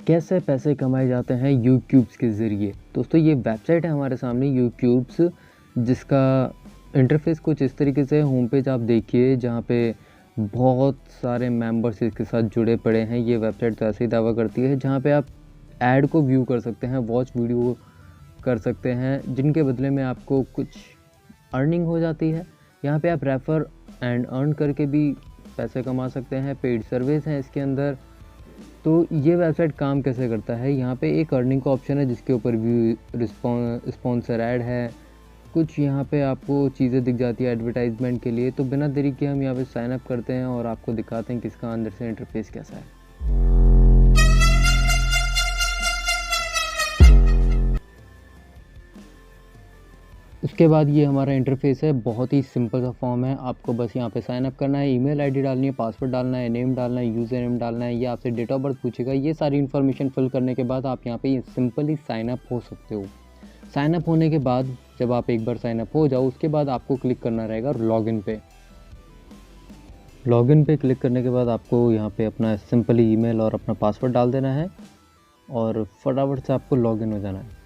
कैसे पैसे कमाए जाते हैं यूट्यूब्स के ज़रिए। दोस्तों ये वेबसाइट है हमारे सामने यूट्यूब्स, जिसका इंटरफेस कुछ इस तरीके से होम पेज आप देखिए, जहाँ पे बहुत सारे मेंबर्स इसके साथ जुड़े पड़े हैं। ये वेबसाइट तो ऐसे ही दावा करती है, जहाँ पे आप ऐड को व्यू कर सकते हैं, वॉच वीडियो कर सकते हैं, जिनके बदले में आपको कुछ अर्निंग हो जाती है। यहाँ पे आप रेफ़र एंड अर्न करके भी पैसे कमा सकते हैं। पेड सर्विस हैं इसके अंदर। तो ये वेबसाइट काम कैसे करता है, यहाँ पे एक अर्निंग का ऑप्शन है जिसके ऊपर व्यू स्पॉन्सर ऐड है। कुछ यहाँ पे आपको चीज़ें दिख जाती है एडवर्टाइजमेंट के लिए। तो बिना देरी के हम यहाँ पे साइन अप करते हैं और आपको दिखाते हैं कि इसका अंदर से इंटरफेस कैसा है। उसके बाद ये हमारा इंटरफेस है, बहुत ही सिंपल सा फॉर्म है। आपको बस यहाँ पे साइन अप करना है, ईमेल आईडी डालनी है, पासवर्ड डालना है, नेम डालना है, यूज़र नेम डालना है, ये आपसे डेट ऑफ बर्थ पूछेगा। ये सारी इन्फॉर्मेशन फिल करने के बाद आप यहाँ पे सिंपली साइन अप हो सकते हो। साइन अप होने के बाद जब आप एक बार साइन अप हो जाओ, उसके बाद आपको क्लिक करना रहेगा लॉगिन पे। लॉगिन पे क्लिक करने के बाद आपको यहाँ पे अपना सिंपली ईमेल और अपना पासवर्ड डाल देना है और फटाफट से आपको लॉगिन हो जाना है।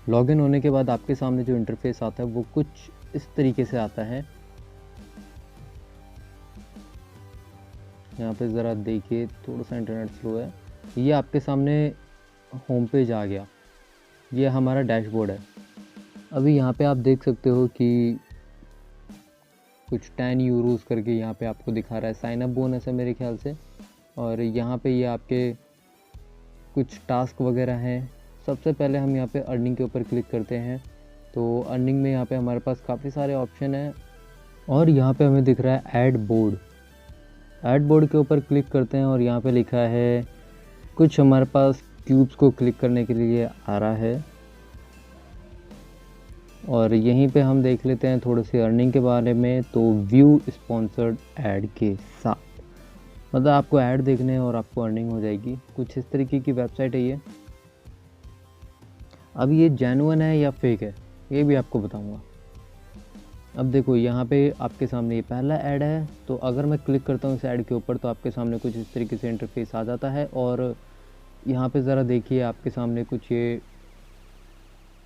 लॉगिन होने के बाद आपके सामने जो इंटरफेस आता है वो कुछ इस तरीके से आता है। यहाँ पे ज़रा देखिए, थोड़ा सा इंटरनेट स्लो है। ये आपके सामने होम पेज आ गया। ये हमारा डैशबोर्ड है। अभी यहाँ पे आप देख सकते हो कि कुछ 10 यूरोज़ करके यहाँ पे आपको दिखा रहा है। साइन अप बोनस है मेरे ख्याल से। और यहाँ पे ये आपके कुछ टास्क वगैरह हैं। सबसे पहले हम यहाँ पे अर्निंग के ऊपर क्लिक करते हैं। तो अर्निंग में यहाँ पे हमारे पास काफ़ी सारे ऑप्शन हैं और यहाँ पे हमें दिख रहा है ऐड बोर्ड। ऐड बोर्ड के ऊपर क्लिक करते हैं और यहाँ पे लिखा है कुछ हमारे पास क्यूब्स को क्लिक करने के लिए आ रहा है। और यहीं पे हम देख लेते हैं थोड़ी सी अर्निंग के बारे में। तो व्यू स्पॉन्सर्ड ऐड के साथ, मतलब आपको ऐड देखने और आपको अर्निंग हो जाएगी। कुछ इस तरीके की वेबसाइट है ये। अब ये जेन्युइन है या फेक है, ये भी आपको बताऊंगा। अब देखो यहाँ पे आपके सामने ये पहला ऐड है। तो अगर मैं क्लिक करता हूँ इस ऐड के ऊपर, तो आपके सामने कुछ इस तरीके से इंटरफेस आ जाता है। और यहाँ पे ज़रा देखिए, आपके सामने कुछ ये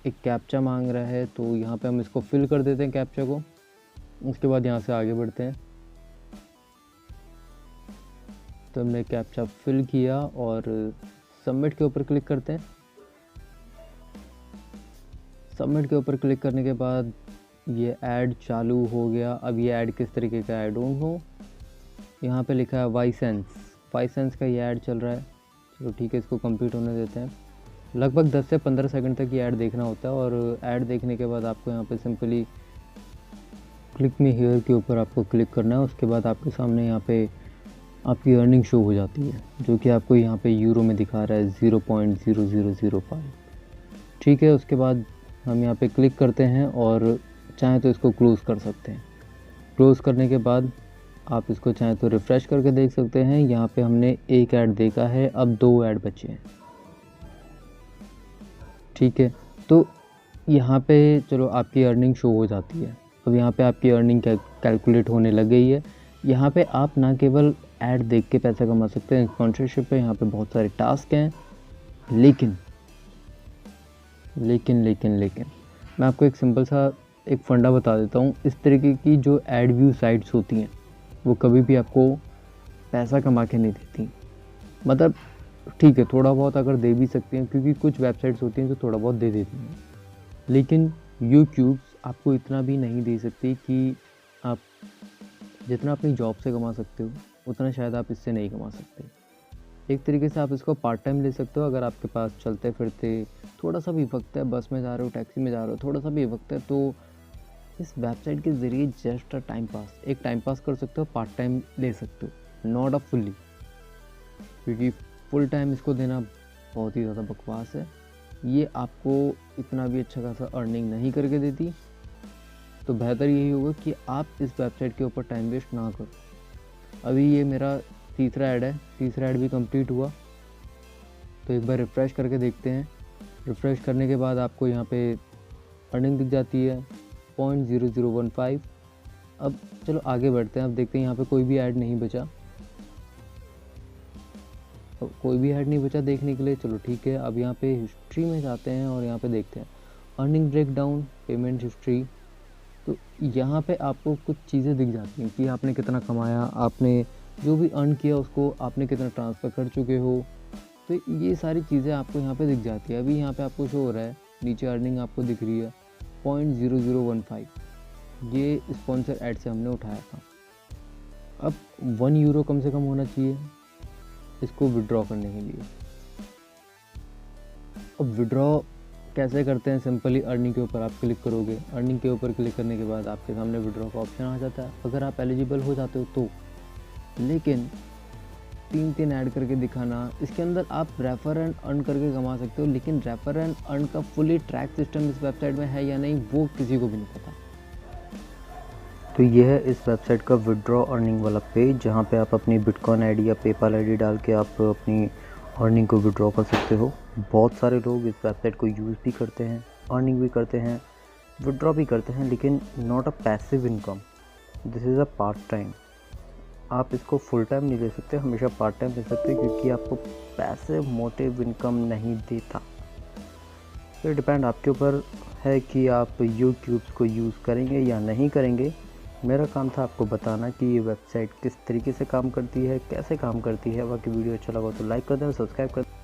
एक कैप्चा मांग रहा है। तो यहाँ पे हम इसको फिल कर देते हैं कैप्चा को। उसके बाद यहाँ से आगे बढ़ते हैं। तो हमने कैप्चा फिल किया और सबमिट के ऊपर क्लिक करते हैं। सबमिट के ऊपर क्लिक करने के बाद ये ऐड चालू हो गया। अब ये ऐड किस तरीके का ऐड हो, यहाँ पे लिखा है वाईसेंस का ये ऐड चल रहा है। चलो ठीक है, इसको कंप्लीट होने देते हैं। लगभग 10 से 15 सेकंड तक ये ऐड देखना होता है। और ऐड देखने के बाद आपको यहाँ पे सिंपली क्लिक मी हियर के ऊपर आपको क्लिक करना है। उसके बाद आपके सामने यहाँ पे आपकी अर्निंग शो हो जाती है, जो कि आपको यहाँ पे यूरो में दिखा रहा है 0.0005। ठीक है, उसके बाद हम यहाँ पे क्लिक करते हैं और चाहें तो इसको क्लोज़ कर सकते हैं। क्लोज़ करने के बाद आप इसको चाहें तो रिफ़्रेश करके देख सकते हैं। यहाँ पे हमने एक ऐड देखा है, अब 2 ऐड बचे हैं। ठीक है, तो यहाँ पे चलो आपकी अर्निंग शो हो जाती है। अब यहाँ पे आपकी अर्निंग कैलकुलेट होने लग गई है। यहाँ पे आप ना केवल ऐड देख के पैसा कमा सकते हैं स्पॉन्सरशिप पे, यहाँ पे बहुत सारे टास्क हैं। लेकिन मैं आपको एक सिंपल सा एक फंडा बता देता हूँ। इस तरीके की जो ऐड व्यू साइट्स होती हैं वो कभी भी आपको पैसा कमा के नहीं देती। मतलब ठीक है, थोड़ा बहुत अगर दे भी सकती हैं, क्योंकि कुछ वेबसाइट्स होती हैं जो थोड़ा बहुत दे देती हैं, लेकिन यूट्यूब आपको इतना भी नहीं दे सकती कि आप जितना अपनी जॉब से कमा सकते हो उतना शायद आप इससे नहीं कमा सकते। एक तरीके से आप इसको पार्ट टाइम ले सकते हो। अगर आपके पास चलते फिरते थोड़ा सा भी वक्त है, बस में जा रहे हो, टैक्सी में जा रहे हो, थोड़ा सा भी वक्त है, तो इस वेबसाइट के ज़रिए जस्ट एक टाइम पास कर सकते हो, पार्ट टाइम ले सकते हो, नॉट अ फुल्ली। क्योंकि फुल टाइम इसको देना बहुत ही ज़्यादा बकवास है। ये आपको इतना भी अच्छा खासा अर्निंग नहीं करके देती। तो बेहतर यही होगा कि आप इस वेबसाइट के ऊपर टाइम वेस्ट ना करो। अभी ये मेरा तीसरा ऐड है, तीसरा ऐड भी कंप्लीट हुआ। तो एक बार रिफ़्रेश करके देखते हैं। रिफ़्रेश करने के बाद आपको यहाँ पे अर्निंग दिख जाती है 0.0015। अब चलो आगे बढ़ते हैं। अब देखते हैं, यहाँ पे कोई भी ऐड नहीं बचा। तो कोई भी ऐड नहीं बचा देखने के लिए। चलो ठीक है, अब यहाँ पे हिस्ट्री में जाते हैं और यहाँ पे देखते हैं अर्निंग ब्रेकडाउन, पेमेंट हिस्ट्री। तो यहाँ पे आपको कुछ चीज़ें दिख जाती हैं कि आपने कितना कमाया, आपने जो भी अर्न किया उसको आपने कितना ट्रांसफ़र कर चुके हो। तो ये सारी चीज़ें आपको यहाँ पे दिख जाती है। अभी यहाँ पे आपको शो हो रहा है, नीचे अर्निंग आपको दिख रही है 0.0015, ये स्पॉन्सर ऐड से हमने उठाया था। अब 1 यूरो कम से कम होना चाहिए इसको विड्रॉ करने के लिए। अब विड्रॉ कैसे करते हैं, सिंपली अर्निंग के ऊपर आप क्लिक करोगे। अर्निंग के ऊपर क्लिक करने के बाद आपके सामने विड्रॉ का ऑप्शन आ जाता है, अगर आप एलिजिबल हो जाते हो तो। लेकिन 3 ऐड करके दिखाना, इसके अंदर आप रेफर एंड अर्न करके कमा सकते हो, लेकिन रेफर एंड अर्न का फुली ट्रैक सिस्टम इस वेबसाइट में है या नहीं वो किसी को भी नहीं पता। तो ये है इस वेबसाइट का विड्रॉ अर्निंग वाला पेज, जहाँ पे आप अपनी बिटकॉइन आईडी या पेपाल आईडी डाल के आप अपनी अर्निंग को विड्रॉ कर सकते हो। बहुत सारे लोग इस वेबसाइट को यूज़ भी करते हैं, अर्निंग भी करते हैं, विड्रॉ भी करते हैं, लेकिन not a passive income, this is a part time. आप इसको फुल टाइम नहीं ले सकते, हमेशा पार्ट टाइम ले सकते हैं, क्योंकि आपको पैसिव मोटिव इनकम नहीं देता। तो डिपेंड आपके ऊपर है कि आप यूट्यूब को यूज़ करेंगे या नहीं करेंगे। मेरा काम था आपको बताना कि ये वेबसाइट किस तरीके से काम करती है, कैसे काम करती है। बाकी वीडियो अच्छा लगा तो लाइक कर दें, सब्सक्राइब कर दें।